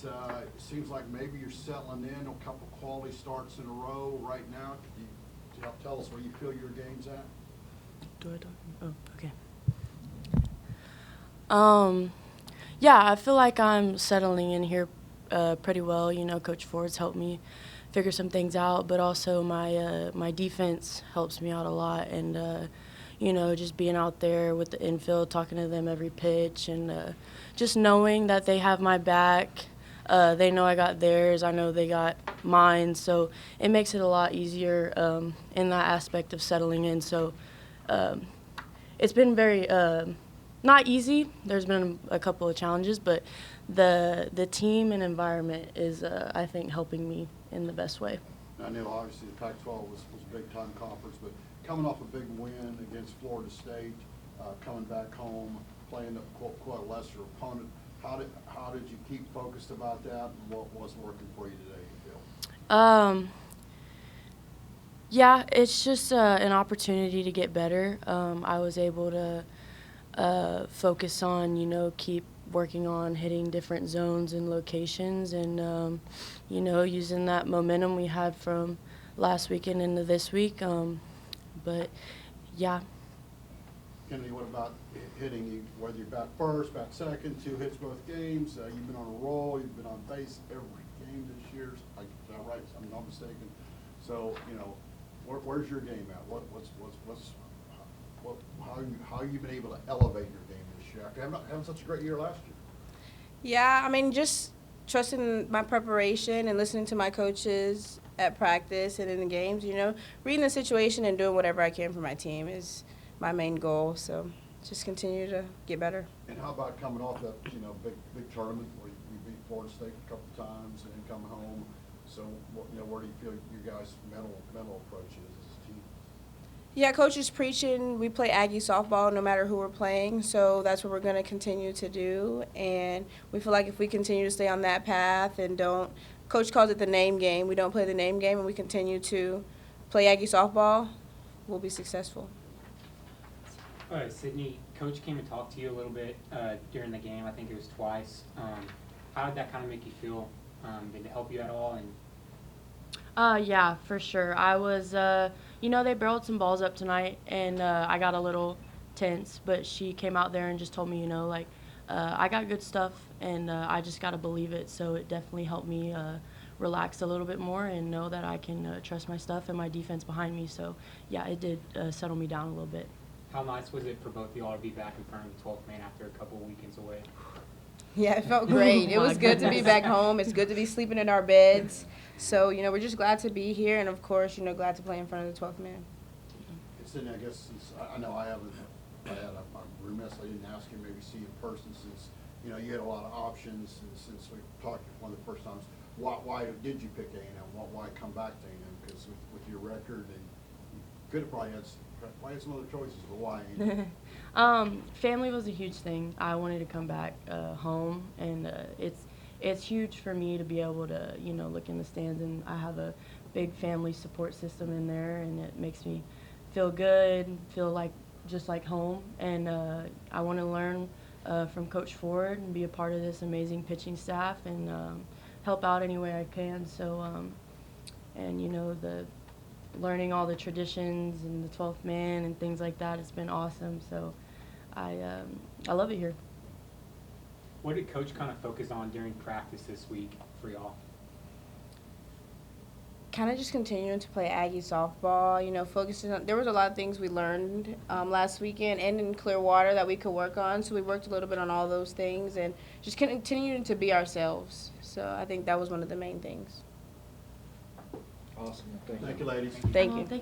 about, it seems like maybe you're settling in a couple quality starts in a row right now. Could you tell us where you feel your game's at? Do I talk? Oh, okay. Yeah, I feel like I'm settling in here pretty well. You know, Coach Ford's helped me figure some things out, but also my defense helps me out a lot. And you know, just being out there with the infield, talking to them every pitch, and just knowing that they have my back. They know I got theirs. I know they got mine. So it makes it a lot easier in that aspect of settling in. So it's been very not easy. There's been a couple of challenges, but the team and environment is, I think, helping me in the best way. I know obviously the Pac-12 was a big-time conference, but coming off a big win against Florida State, coming back home, playing quite a lesser opponent, how did you keep focused about that, and what wasn't working for you today, you feel? Yeah, it's just an opportunity to get better. I was able to focus on, you know, keep working on hitting different zones and locations, and you know, using that momentum we had from last weekend into this week. But yeah. Kennedy, what about hitting you, whether you're bat first, bat second, 2 hits both games? You've been on a roll. You've been on base every game this year. Is that right? I'm not mistaken. So, you know, where's your game at? How have you been able to elevate your game this year after having such a great year last year? Yeah, I mean, just trusting my preparation and listening to my coaches at practice and in the games, you know, reading the situation and doing whatever I can for my team is my main goal. So just continue to get better. And how about coming off that, you know, big tournament where you beat Florida State a couple of times and then coming home? So, you know, where do you feel your guys' mental approach is as a team? Yeah, coach is preaching. We play Aggie softball no matter who we're playing, so that's what we're going to continue to do. And we feel like if we continue to stay on that path and don't, coach calls it the name game, we don't play the name game and we continue to play Aggie softball, we'll be successful. Sidne, coach came and talked to you a little bit during the game. I think it was twice. How did that kind of make you feel? Did it help you at all? And Yeah, for sure. I was, you know, they barreled some balls up tonight, and I got a little tense, but she came out there and just told me, you know, like, I got good stuff, and I just got to believe it. So it definitely helped me relax a little bit more and know that I can trust my stuff and my defense behind me. So, yeah, it did settle me down a little bit. how nice was it for both of y'all to be back in front of the 12th man after a couple of weekends away? Yeah, it felt great. It was good to be back home. It's good to be sleeping in our beds. So, you know, we're just glad to be here, and, of course, you know, glad to play in front of the 12th man. Sidney, I guess since I know I'm remiss I didn't ask you, maybe see in person since, you know, you had a lot of options, and since we talked one of the first times, why did you pick A&M? Why come back to A&M? Because with your record, and you could have probably had some other choices, but why A&M? Family was a huge thing. I wanted to come back home, and it's huge for me to be able to, you know, look in the stands, and I have a big family support system in there, and it makes me feel good, feel like just like home, and I want to learn from Coach Ford and be a part of this amazing pitching staff and help out any way I can. So, and you know, learning all the traditions and the 12th man and things like that, it's been awesome. So I love it here. What did Coach kind of focus on during practice this week for y'all? Kind of just continuing to play Aggie softball, you know, focusing on, there was a lot of things we learned last weekend and in Clearwater that we could work on. So we worked a little bit on all those things and just continuing to be ourselves. So I think that was one of the main things. Awesome. Thank you, ladies. Thank you. Thank